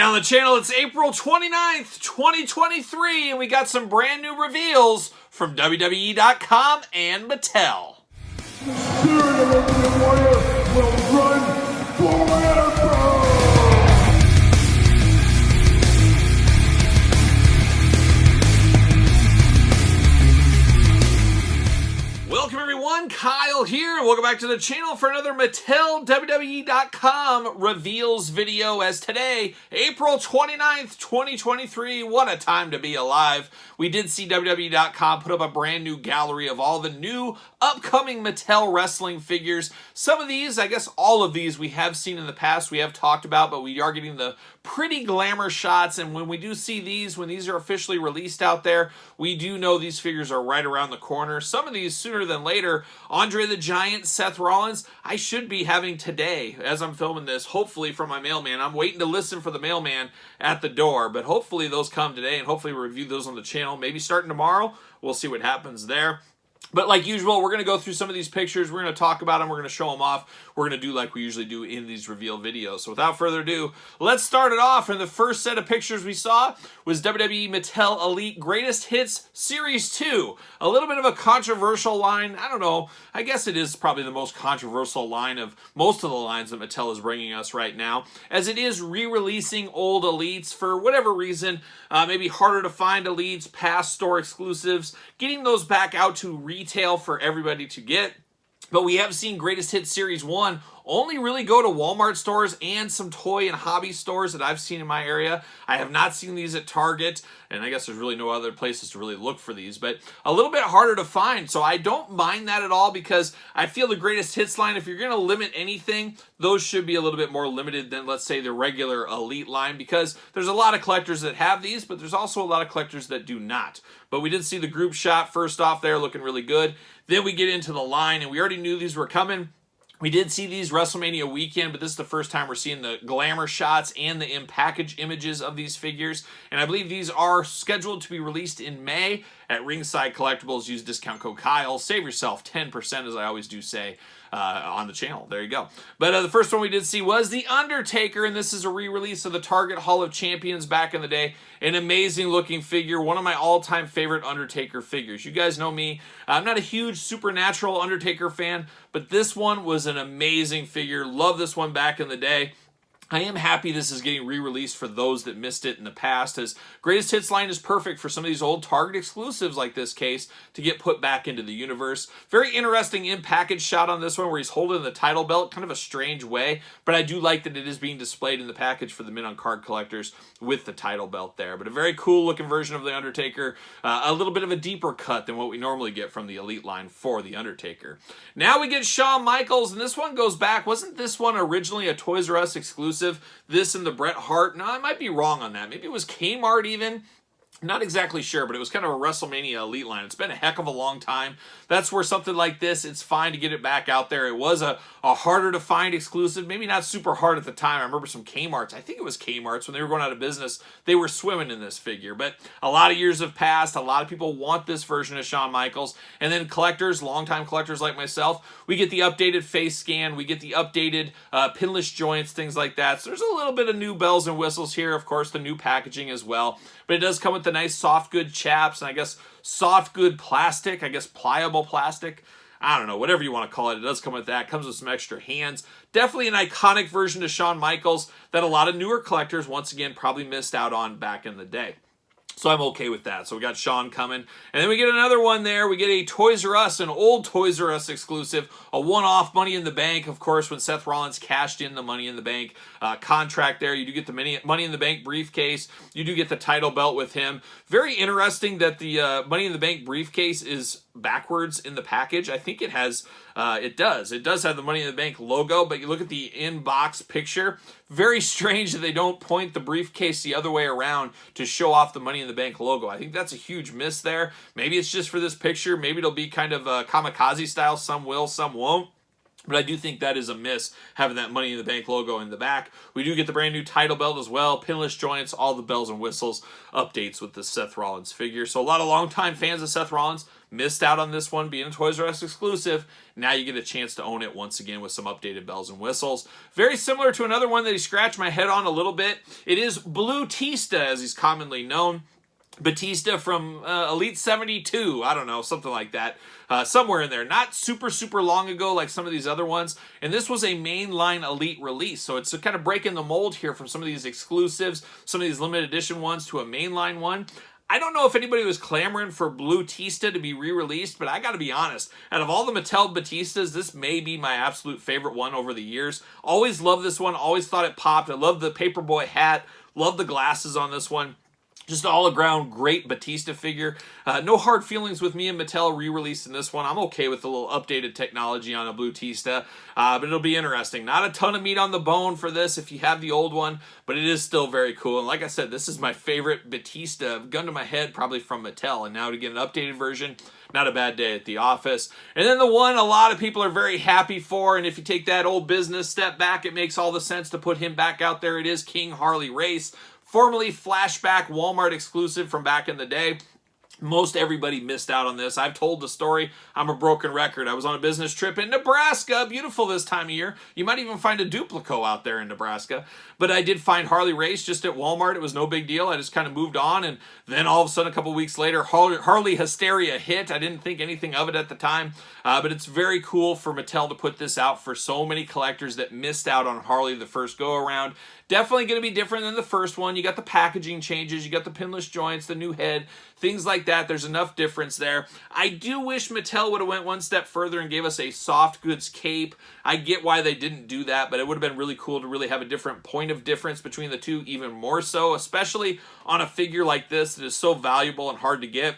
on the channel, it's April 29th, 2023, and we got some brand new reveals from WWE.com and Mattel. The spirit of the warrior will run forever! Welcome everyone, Kyle here, and welcome back to the channel for another Mattel WWE.com reveals video, as today, April 29th, 2023, what a time to be alive. We did see WWE.com put up a brand new gallery of all the new upcoming Mattel wrestling figures. Some of these, I guess all of these, we have seen in the past, we have talked about, but we are getting the pretty glamour shots, and when we do see these, when these are officially released out there, we do know these figures are right around the corner. Some of these sooner than later. Andre the Giant, Seth Rollins, I should be having today, as I'm filming this, hopefully from my mailman. I'm waiting to listen for the mailman at the door, but hopefully those come today, and hopefully we'll review those on the channel, maybe starting tomorrow. We'll see what happens there. But like usual, we're going to go through some of these pictures. We're going to talk about them. We're going to show them off. We're going to do like we usually do in these reveal videos. So without further ado, let's start it off. And the first set of pictures we saw was WWE Mattel Elite Greatest Hits Series 2. A little bit of a controversial line. I don't know. I guess it is probably the most controversial line of most of the lines that Mattel is bringing us right now, as it is re-releasing old Elites for whatever reason. Maybe harder to find Elites, past store exclusives, getting those back out to retail for everybody to get. But we have seen Greatest Hits Series 1 only really go to Walmart stores and some toy and hobby stores that I've seen in my area. I have not seen these at Target, and I guess there's really no other places to really look for these, but a little bit harder to find. So I don't mind that at all, because I feel the Greatest Hits line, if you're going to limit anything, those should be a little bit more limited than, let's say, the regular Elite line, because there's a lot of collectors that have these, but there's also a lot of collectors that do not. But we did see the group shot first off there, looking really good. Then we get into the line, and we already knew these were coming. We did see these WrestleMania weekend, but this is the first time we're seeing the glamour shots and the in-package images of these figures. And I believe these are scheduled to be released in May at Ringside Collectibles. Use discount code Kyle. Save yourself 10%, as I always do say on the channel. There you go. But the first one we did see was The Undertaker, and this is a re-release of the Target Hall of Champions back in the day. An amazing looking figure, one of my all-time favorite Undertaker figures. You guys know me, I'm not a huge Supernatural Undertaker fan, but this one was an amazing figure. Love this one back in the day. I am happy this is getting re-released for those that missed it in the past, as Greatest Hits line is perfect for some of these old Target exclusives like this case to get put back into the universe. Very interesting in-package shot on this one where he's holding the title belt, kind of a strange way, but I do like that it is being displayed in the package for the men on card collectors with the title belt there. But a very cool looking version of The Undertaker, a little bit of a deeper cut than what we normally get from the Elite line for The Undertaker. Now we get Shawn Michaels, and this one goes back. Wasn't this one originally a Toys R Us exclusive? This and the Bret Hart. No, I might be wrong on that. Maybe it was Kmart even. Not exactly sure, but it was kind of a WrestleMania Elite line. It's been a heck of a long time. That's where something like this, it's fine to get it back out there. It was a harder to find exclusive, maybe not super hard at the time. I remember some Kmarts, I think it was Kmarts, when they were going out of business, they were swimming in this figure. But a lot of years have passed. A lot of people want this version of Shawn Michaels. And then collectors, longtime collectors like myself, we get the updated face scan, we get the updated pinless joints, things like that. So there's a little bit of new bells and whistles here. Of course, the new packaging as well. But it does come with the nice soft good chaps, and I guess soft good plastic, I guess pliable plastic. I don't know, whatever you want to call it. It does come with that. Comes with some extra hands. Definitely an iconic version of Shawn Michaels that a lot of newer collectors, once again, probably missed out on back in the day. So I'm okay with that. So we got Shawn coming. And then we get another one there. We get a Toys R Us, an old Toys R Us exclusive, a one-off Money in the Bank. Of course, when Seth Rollins cashed in the Money in the Bank contract there, you do get the Money in the Bank briefcase. You do get the title belt with him. Very interesting that the Money in the Bank briefcase is backwards in the package. I think it has, it does have the Money in the Bank logo, but you look at the in-box picture, very strange that they don't point the briefcase the other way around to show off the Money in the Bank logo. I think that's a huge miss there. Maybe it's just for this picture. Maybe it'll be kind of a kamikaze style. Some will, some won't. But I do think that is a miss, having that Money in the Bank logo in the back. We do get the brand new title belt as well, pinless joints, all the bells and whistles, updates with the Seth Rollins figure. So a lot of longtime fans of Seth Rollins Missed out on this one being a Toys R Us exclusive. Now you get a chance to own it once again with some updated bells and whistles. Very similar to another one that he scratched my head on a little bit. It is Batista, as he's commonly known. Batista from Elite 72, I don't know, something like that. Somewhere in there. Not super, super long ago like some of these other ones. And this was a mainline Elite release. So it's kind of breaking the mold here from some of these exclusives, some of these limited edition ones to a mainline one. I don't know if anybody was clamoring for Batista to be re-released, but I gotta be honest, out of all the Mattel Batistas, this may be my absolute favorite one over the years. Always loved this one, always thought it popped. I love the Paperboy hat, love the glasses on this one. Just all-around great Batista figure. No hard feelings with me and Mattel re-releasing this one. I'm okay with a little updated technology on a Batista, but it'll be interesting. Not a ton of meat on the bone for this if you have the old one, but it is still very cool. And like I said, this is my favorite Batista, gun to my head, probably from Mattel. And now to get an updated version, not a bad day at the office. And then the one a lot of people are very happy for, and if you take that old business step back, it makes all the sense to put him back out there. It is King Harley Race. Formerly Flashback Walmart exclusive from back in the day. Most everybody missed out on this. I've told the story. I'm a broken record. I was on a business trip in Nebraska. Beautiful this time of year. You might even find a Duplico out there in Nebraska. But I did find Harley Race just at Walmart. It was no big deal. I just kind of moved on. And then all of a sudden, a couple weeks later, Harley Hysteria hit. I didn't think anything of it at the time. But it's very cool for Mattel to put this out for so many collectors that missed out on Harley the first go-around. Definitely going to be different than the first one. You got the packaging changes. You got the pinless joints, the new head, things like that. There's enough difference there. I do wish Mattel would have went one step further and gave us a soft goods cape. I get why they didn't do that, but it would have been really cool to really have a different point of difference between the two, even more so, especially on a figure like this that is so valuable and hard to get.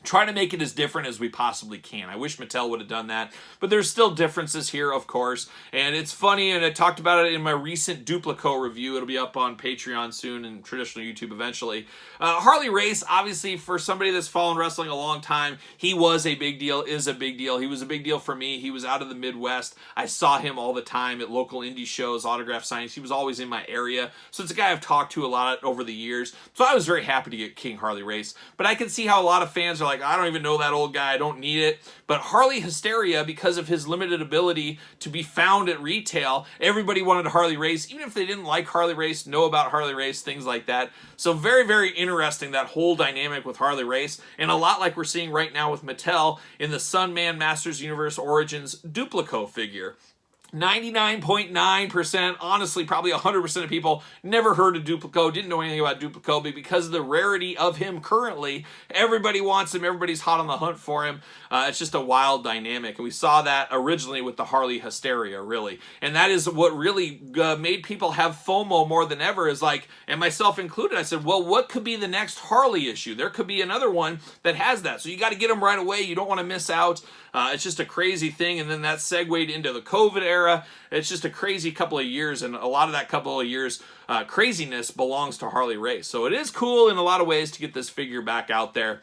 Try to make it as different as we possibly can. I wish Mattel would have done that, but there's still differences here, of course, and it's funny, and I talked about it in my recent Duplico review. It'll be up on Patreon soon and traditional YouTube eventually. Harley Race, obviously, for somebody that's followed wrestling a long time, he was a big deal, is a big deal. He was a big deal for me. He was out of the Midwest. I saw him all the time at local indie shows, autograph signings. He was always in my area, so it's a guy I've talked to a lot over the years, so I was very happy to get King Harley Race, but I can see how a lot of fans are like, I don't even know that old guy, I don't need it. But Harley Hysteria, because of his limited ability to be found at retail, everybody wanted Harley Race, even if they didn't like Harley Race, know about Harley Race, things like that. So very, very interesting, that whole dynamic with Harley Race, and a lot like we're seeing right now with Mattel in the Sunman Masters Universe Origins Duplico figure. 99.9%, honestly, probably 100% of people never heard of Duplico, didn't know anything about Duplico, but because of the rarity of him currently, everybody wants him, everybody's hot on the hunt for him. It's just a wild dynamic, and we saw that originally with the Harley Hysteria, really. And that is what really made people have FOMO more than ever, is like, and myself included, I said, well, what could be the next Harley issue? There could be another one that has that, so you got to get them right away. You don't want to miss out. It's just a crazy thing, and then that segued into the COVID era. It's just a crazy couple of years, and a lot of that couple of years craziness belongs to Harley Race. So it is cool in a lot of ways to get this figure back out there.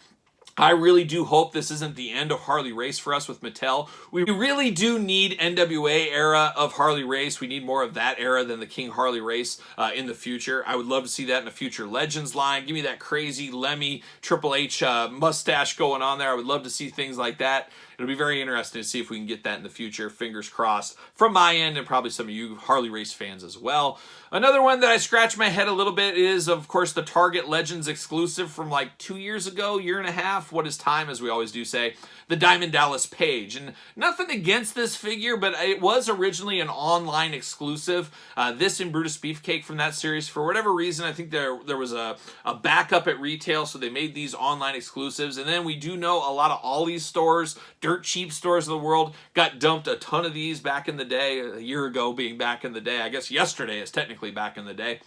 I really do hope this isn't the end of Harley Race for us with Mattel. We really do need NWA era of Harley Race. We need more of that era than the King Harley Race in the future. I would love to see that in a future Legends line. Give me that crazy Lemmy Triple H mustache going on there. I would love to see things like that. It'll be very interesting to see if we can get that in the future. Fingers crossed from my end, and probably some of you Harley Race fans as well. Another one that I scratch my head a little bit is, of course, the Target Legends exclusive from like 2 years ago, year and a half. What is time, as we always do say. The Diamond Dallas Page. And nothing against this figure, but it was originally an online exclusive. This and Brutus Beefcake from that series. For whatever reason, I think there was a backup at retail, so they made these online exclusives. And then we do know a lot of Ollie's stores, dirt cheap stores of the world, got dumped a ton of these back in the day, a year ago being back in the day. I guess yesterday is technically back in the day.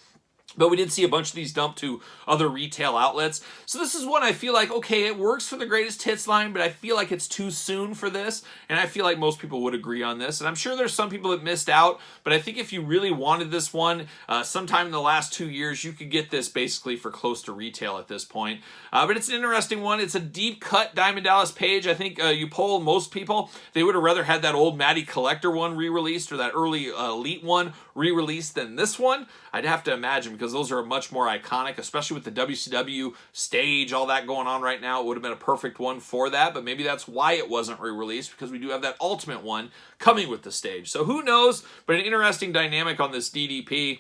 But we did see a bunch of these dumped to other retail outlets. So this is one I feel like, okay, it works for the greatest hits line, but I feel like it's too soon for this. And I feel like most people would agree on this. And I'm sure there's some people that missed out, but I think if you really wanted this one, sometime in the last 2 years, you could get this basically for close to retail at this point. But it's an interesting one. It's a deep cut Diamond Dallas Page. I think you poll most people, they would have rather had that old Matty Collector one re-released or that early Elite one re-released than this one. I'd have to imagine, because because those are much more iconic, especially with the WCW stage, all that going on right now. It would have been a perfect one for that, but maybe that's why it wasn't re-released, because we do have that Ultimate one coming with the stage. So who knows, but an interesting dynamic on this DDP.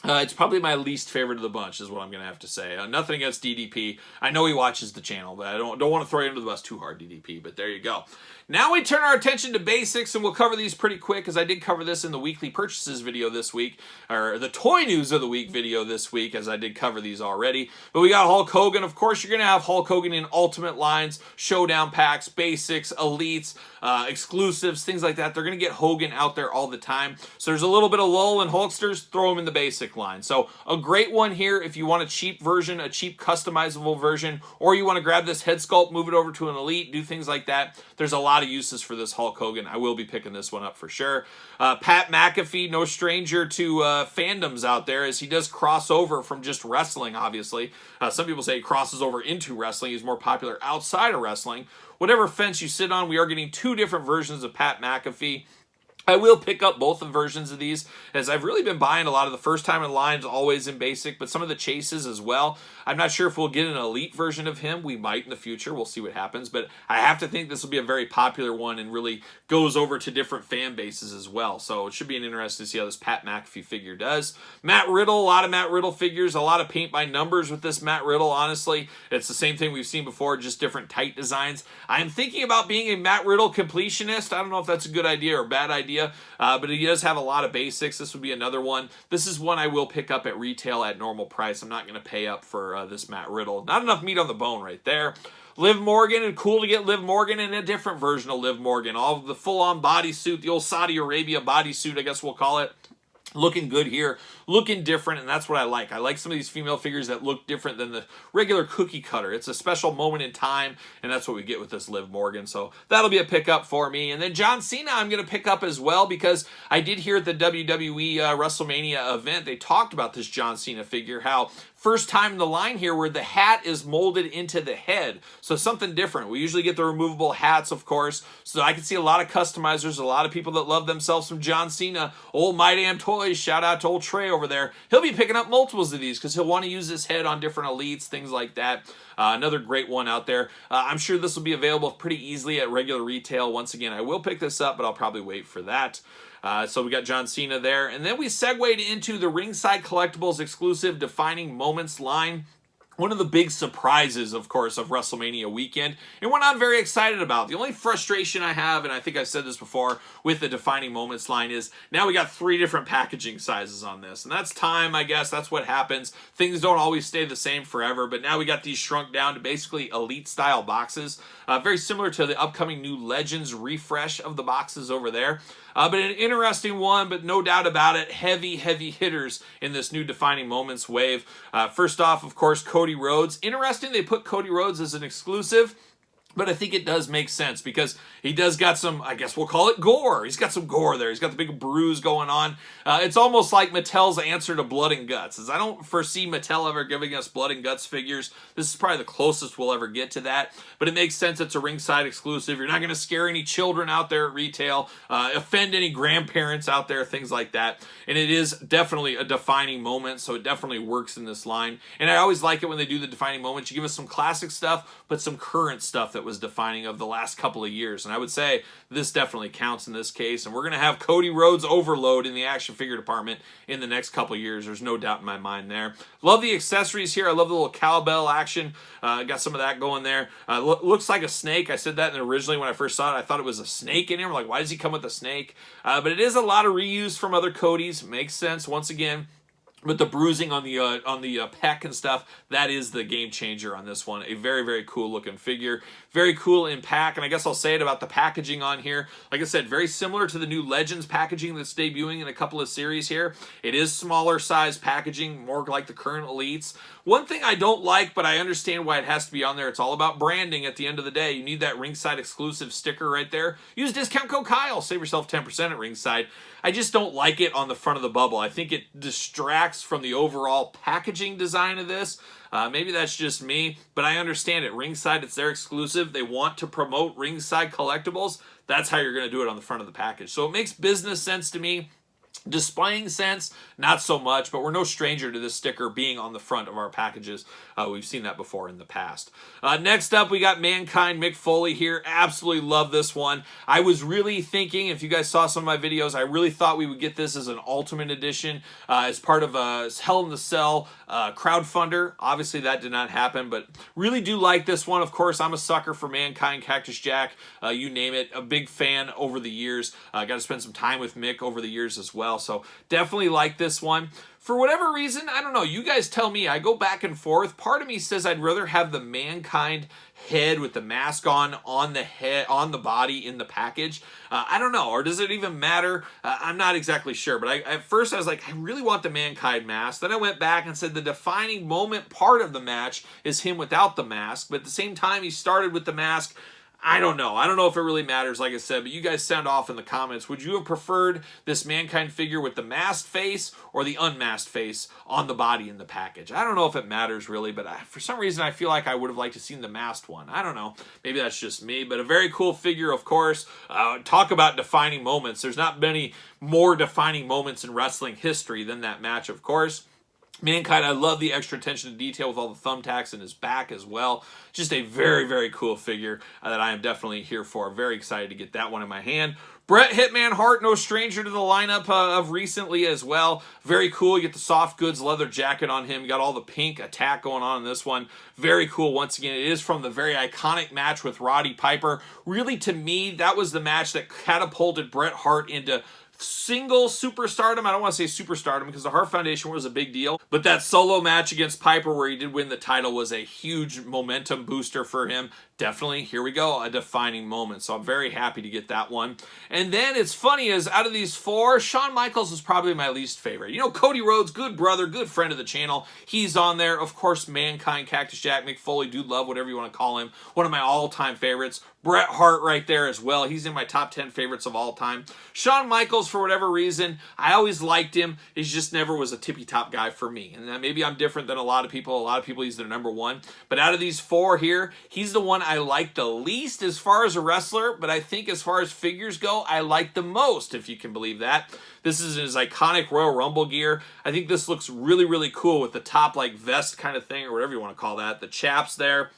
It's probably my least favorite of the bunch, is what I'm going to have to say. Nothing against DDP. I know he watches the channel, but I don't want to throw you under the bus too hard, DDP, but there you go. Now we turn our attention to basics, and we'll cover these pretty quick, because I did cover this in the weekly purchases video this week, or the toy news of the week video this week, as I did cover these already. But we got Hulk Hogan. Of course, you're going to have Hulk Hogan in Ultimate lines, Showdown packs, basics, elites, exclusives, things like that. They're going to get Hogan out there all the time. So there's a little bit of lull in Hulksters, throw them in the basic line. So a great one here if you want a cheap version, a cheap customizable version, or you want to grab this head sculpt, move it over to an elite, do things like that. There's a lot of uses for this Hulk Hogan. I will be picking this one up for sure. Pat McAfee, no stranger to fandoms out there, as he does cross over from just wrestling, obviously. Some people say he crosses over into wrestling. He's more popular outside of wrestling. Whatever fence you sit on, we are getting two different versions of Pat McAfee. I will pick up both the versions of these, as I've really been buying a lot of the first time in lines, always in basic, but some of the chases as well. I'm not sure if we'll get an elite version of him. We might in the future. We'll see what happens, but I have to think this will be a very popular one and really goes over to different fan bases as well. So it should be an interesting to see how this Pat McAfee figure does. Matt Riddle, a lot of Matt Riddle figures, a lot of paint by numbers with this Matt Riddle, honestly. It's the same thing we've seen before, just different tight designs. I'm thinking about being a Matt Riddle completionist. I don't know if that's a good idea or a bad idea. But he does have a lot of basics. This would be another one. This is one I will pick up at retail at normal price. I'm not going to pay up for this Matt Riddle. Not enough meat on the bone right there. Liv Morgan, and cool to get Liv Morgan in a different version of Liv Morgan. All of the full-on bodysuit, the old Saudi Arabia bodysuit, I guess we'll call it. Looking good here, looking different, and that's what I like. I like some of these female figures that look different than the regular cookie cutter. It's a special moment in time, and that's what we get with this Liv Morgan. So that'll be a pickup for me. And then John Cena I'm going to pick up as well, because I did hear at the WWE WrestleMania event, they talked about this John Cena figure, how first time in the line here where the hat is molded into the head. So something different. We usually get the removable hats, of course. So I can see a lot of customizers, a lot of people that love themselves some John Cena. Old My Damn Toys, shout out to old Trey over there. He'll be picking up multiples of these because he'll want to use his head on different elites, things like that. Another great one out there. I'm sure this will be available pretty easily at regular retail. Once again, I will pick this up, but I'll probably wait for that. So we got John Cena there. And then we segued into the Ringside Collectibles exclusive Defining Moments line. One of the big surprises, of course, of WrestleMania weekend, and one I'm very excited about. The only frustration I have, and I think I've said this before, with the Defining Moments line is now we got 3 different packaging sizes on this. And that's time, I guess. That's what happens. Things don't always stay the same forever, but now we got these shrunk down to basically elite-style boxes. Very similar to the upcoming new Legends refresh of the boxes over there. But an interesting one, but no doubt about it, heavy, heavy hitters in this new Defining Moments wave. First off, of course, Cody Rhodes. Interesting they put Cody Rhodes as an exclusive. But I think it does make sense because he does got some, I guess we'll call it gore. He's got some gore there. He's got the big bruise going on. It's almost like Mattel's answer to Blood and Guts. As I don't foresee Mattel ever giving us Blood and Guts figures. This is probably the closest we'll ever get to that. But it makes sense it's a ringside exclusive. You're not going to scare any children out there at retail, offend any grandparents out there, things like that. And it is definitely a defining moment, so it definitely works in this line. And I always like it when they do the defining moments. You give us some classic stuff, but some current stuff that was defining of the last couple of years. And I would say this definitely counts in this case. And we're going to have Cody Rhodes overload in the action figure department in the next couple of years. There's no doubt in my mind there. Love the accessories here. I love the little cowbell action. Got some of that going there. Looks like a snake. I said that originally when I first saw it. I thought it was a snake in here. I'm like, why does he come with a snake? But it is a lot of reuse from other Codys. Makes sense once again. But the bruising on the pec and stuff, that is the game changer on this one. A very, very cool looking figure. Very cool in pack, and I guess I'll say it about the packaging on here. Like I said, very similar to the new Legends packaging that's debuting in a couple of series here. It is smaller size packaging, more like the current Elites. One thing I don't like, but I understand why it has to be on there, it's all about branding at the end of the day. You need that Ringside exclusive sticker right there. Use discount code Kyle, save yourself 10% at Ringside. I just don't like it on the front of the bubble. I think it distracts from the overall packaging design of this. Maybe that's just me, but I understand it. Ringside, it's their exclusive. They want to promote Ringside collectibles. That's how you're going to do it on the front of the package. So it makes business sense to me. Displaying sense, not so much, but we're no stranger to this sticker being on the front of our packages. We've seen that before in the past. Next up, we got Mankind Mick Foley here. Absolutely love this one. I was really thinking, if you guys saw some of my videos, I really thought we would get this as an Ultimate Edition as part of a Hell in the Cell crowdfunder. Obviously, that did not happen, but really do like this one. Of course, I'm a sucker for Mankind, Cactus Jack, you name it. A big fan over the years. Got to spend some time with Mick over the years as well. So definitely like this one. For whatever reason, I don't know, you guys tell me, I go back and forth. Part of me says I'd rather have the Mankind head with the mask on the head, on the body in the package. I don't know, or does it even matter? I'm not exactly sure, but at first I was like, I really want the Mankind mask. Then I went back and said the defining moment part of the match is him without the mask, but at the same time he started with the mask. I don't know. I don't know if it really matters, like I said, but you guys sound off in the comments. Would you have preferred this Mankind figure with the masked face or the unmasked face on the body in the package? I don't know if it matters really, but for some reason I feel like I would have liked to seen the masked one. I don't know. Maybe that's just me, but a very cool figure, of course. Talk about defining moments. There's not many more defining moments in wrestling history than that match, of course. Mankind, I love the extra attention to detail with all the thumbtacks in his back as well. Just a very, very cool figure that I am definitely here for. Very excited to get that one in my hand. Bret Hitman Hart, no stranger to the lineup of recently as well. Very cool. You get the soft goods leather jacket on him. You got all the pink attack going on in this one. Very cool. Once again, it is from the very iconic match with Roddy Piper. Really, to me, that was the match that catapulted Bret Hart into single superstardom. I don't want to say superstardom because the Hart Foundation was a big deal, but that solo match against Piper where he did win the title was a huge momentum booster for him. Definitely, here we go, a defining moment. So I'm very happy to get that one. And then it's funny is out of these four, Shawn Michaels is probably my least favorite. You know, Cody Rhodes, good brother, good friend of the channel. He's on there. Of course, Mankind, Cactus Jack, Mick Foley, Dude Love, whatever you want to call him. One of my all-time favorites. Bret Hart right there as well. He's in my top 10 favorites of all time. Shawn Michaels, for whatever reason, I always liked him. He just never was a tippy-top guy for me. And maybe I'm different than a lot of people. A lot of people, he's their number one. But out of these four here, he's the one I like the least as far as a wrestler. But I think as far as figures go, I like the most, if you can believe that. This is his iconic Royal Rumble gear. I think this looks really, really cool with the top like vest kind of thing or whatever you want to call that. The chaps there.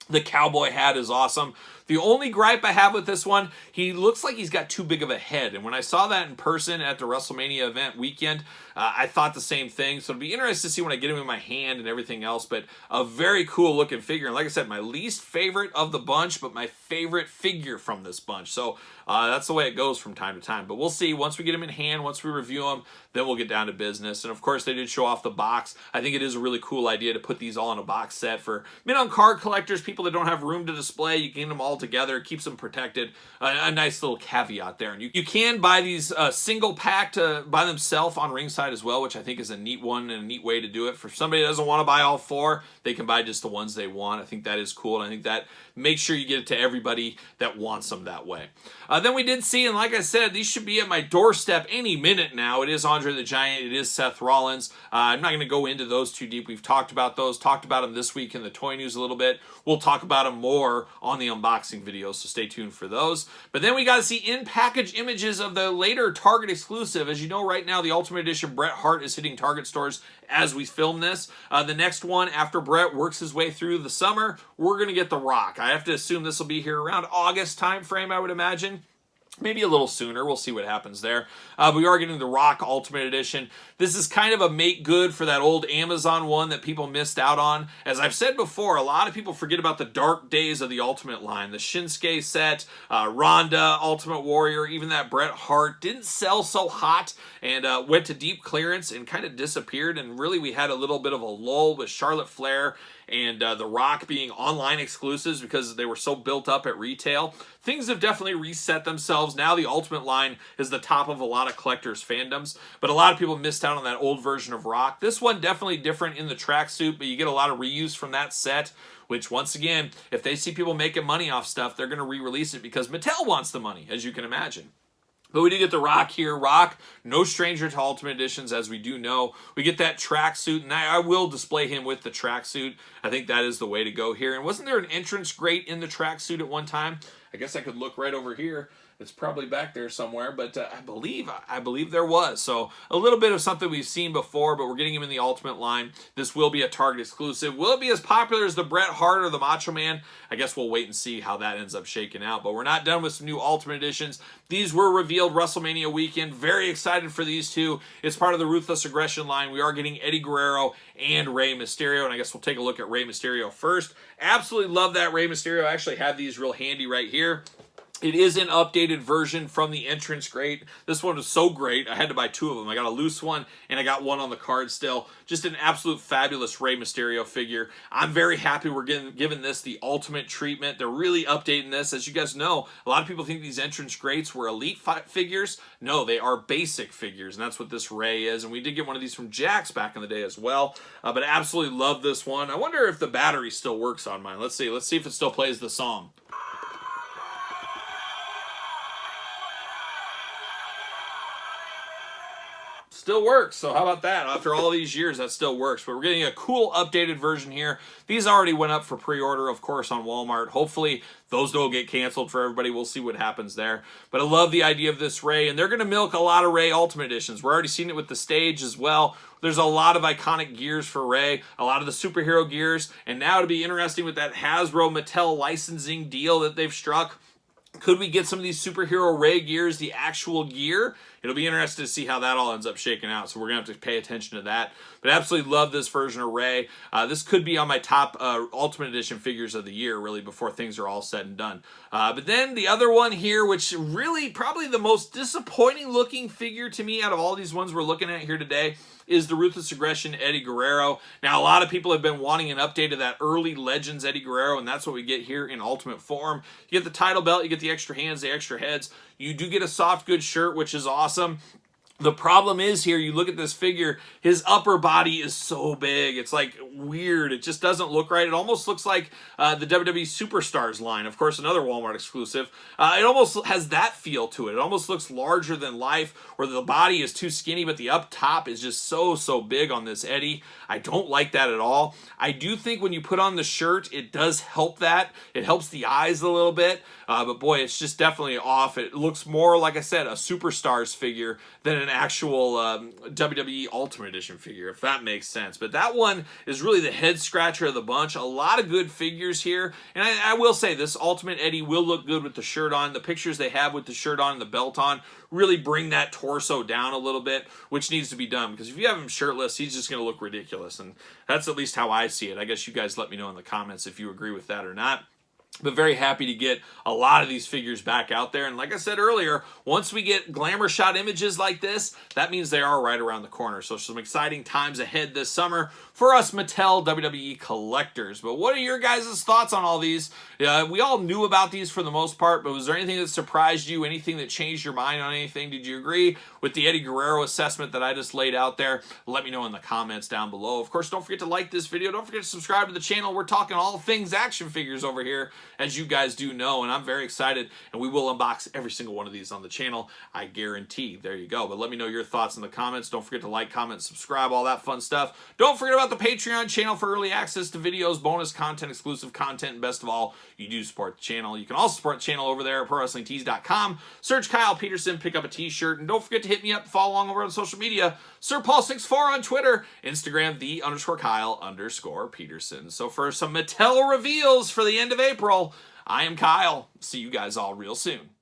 The cowboy hat is awesome. The only gripe I have with this one, he looks like he's got too big of a head. And when I saw that in person at the WrestleMania event weekend, I thought the same thing. So it'll be interesting to see when I get him in my hand and everything else. But a very cool looking figure. And like I said, my least favorite of the bunch, but my favorite figure from this bunch. So that's the way it goes from time to time. But we'll see. Once we get him in hand, once we review him, then we'll get down to business. And of course, they did show off the box. I think it is a really cool idea to put these all in a box set for mid-on-card collectors, people that don't have room to display. You can get them all together, keeps them protected. A nice little caveat there. And you can buy these single-packed by themselves on Ringside as well, which I think is a neat one and a neat way to do it. For somebody that doesn't want to buy all four, they can buy just the ones they want. I think that is cool, and I think that makes sure you get it to everybody that wants them that way. Then we did see, and like I said, these should be at my doorstep any minute now. It is Andre the Giant. It is Seth Rollins. I'm not going to go into those too deep. We've talked about those, talked about them this week in the toy news a little bit. We'll talk about them more on the unboxing videos, so stay tuned for those. But then we got to see in-package images of the later Target exclusive. As you know, right now, the Ultimate Edition Bret Hart is hitting Target stores as we film this. The next one, after Bret works his way through the summer, we're going to get The Rock. I have to assume this will be here around August time frame, I would imagine. Maybe a little sooner. We'll see what happens there. We are getting the Rock Ultimate Edition. This is kind of a make good for that old Amazon one that people missed out on. As I've said before, a lot of people forget about the dark days of the Ultimate line. The Shinsuke set, Ronda, Ultimate Warrior, even that Bret Hart didn't sell so hot and went to deep clearance and kind of disappeared. And really we had a little bit of a lull with Charlotte Flair and The Rock being online exclusives because they were so built up at retail. Things have definitely reset themselves. Now the Ultimate line is the top of a lot of collectors' fandoms, but a lot of people missed out on that old version of Rock. This one definitely different in the tracksuit, but you get a lot of reuse from that set, which once again, if they see people making money off stuff, they're going to re-release it because Mattel wants the money, as you can imagine. But we do get the Rock here. Rock, no stranger to Ultimate Editions, as we do know. We get that tracksuit, and I will display him with the tracksuit. I think that is the way to go here. And wasn't there an entrance grate in the tracksuit at one time? I guess I could look right over here. It's probably back there somewhere, but I believe there was. So a little bit of something we've seen before, but we're getting him in the Ultimate line. This will be a Target exclusive. Will it be as popular as the Bret Hart or the Macho Man? I guess we'll wait and see how that ends up shaking out. But we're not done with some new Ultimate editions. These were revealed WrestleMania weekend. Very excited for these two. It's part of the Ruthless Aggression line. We are getting Eddie Guerrero and Rey Mysterio, and I guess we'll take a look at Rey Mysterio first. Absolutely love that Rey Mysterio. I actually have these real handy right here. It is an updated version from the entrance grade. This one was so great, I had to buy two of them. I got a loose one, and I got one on the card still. Just an absolute fabulous Rey Mysterio figure. I'm very happy we're giving this the ultimate treatment. They're really updating this. As you guys know, a lot of people think these entrance grades were elite figures. No, they are basic figures, and that's what this Rey is. And we did get one of these from Jax back in the day as well. But I absolutely love this one. I wonder if the battery still works on mine. Let's see. Let's see if it still plays the song. Still works, so how about that? After all these years, that still works. But we're getting a cool updated version here. These already went up for pre-order, of course, on Walmart. Hopefully, those don't get canceled for everybody. We'll see what happens there. But I love the idea of this Rey, and they're going to milk a lot of Rey Ultimate Editions. We're already seeing it with the stage as well. There's a lot of iconic gears for Rey, a lot of the superhero gears, and now it'll be interesting with that Hasbro Mattel licensing deal that they've struck. Could we get some of these superhero Rey gears, the actual gear? It'll be interesting to see how that all ends up shaking out, so we're going to have to pay attention to that. But absolutely love this version of Rey. This could be on my top Ultimate Edition figures of the year, really, before things are all said and done. But then the other one here, which really probably the most disappointing looking figure to me out of all these ones we're looking at here today, is the Ruthless Aggression Eddie Guerrero. Now, a lot of people have been wanting an update of that early Legends Eddie Guerrero, and that's what we get here in Ultimate form. You get the title belt, you get the extra hands, the extra heads. You do get a soft goods shirt, which is awesome. The problem is here, you look at this figure, his upper body is so big. It's like weird. It just doesn't look right. It almost looks like the WWE Superstars line. Of course, another Walmart exclusive. It almost has that feel to it. It almost looks larger than life, where the body is too skinny, but the up top is just so big on this Eddie. I don't like that at all. I do think when you put on the shirt, it does help that. It helps the eyes a little bit. But boy, it's just definitely off. It looks more, like I said, a Superstars figure than an actual WWE Ultimate Edition figure, if that makes sense. But that one is really the head scratcher of the bunch. A lot of good figures here. And I will say, this Ultimate Eddie will look good with the shirt on. The pictures they have with the shirt on and the belt on really bring that torso down a little bit, which needs to be done. Because if you have him shirtless, he's just going to look ridiculous. And that's at least how I see it. I guess you guys let me know in the comments if you agree with that or not. But very happy to get a lot of these figures back out there. And like I said earlier, once we get glamour shot images like this, that means they are right around the corner. So some exciting times ahead this summer for us Mattel WWE collectors. But what are your guys' thoughts on all these? We all knew about these for the most part, but was there anything that surprised you? Anything that changed your mind on anything? Did you agree with the Eddie Guerrero assessment that I just laid out there? Let me know in the comments down below. Of course, don't forget to like this video. Don't forget to subscribe to the channel. We're talking all things action figures over here, as you guys do know, and I'm very excited, and we will unbox every single one of these on the channel, I guarantee. There you go. But let me know your thoughts in the comments. Don't forget to like, comment, subscribe, all that fun stuff. Don't forget about the Patreon channel for early access to videos, bonus content, exclusive content, and best of all, you do support the channel. You can also support the channel over there at ProWrestlingTees.com. Search Kyle Peterson, pick up a t-shirt, and don't forget to hit me up and follow along over on social media. SirPaul64 on Twitter, Instagram, _Kyle_Peterson. So for some Mattel reveals for the end of April, I am Kyle. See you guys all real soon.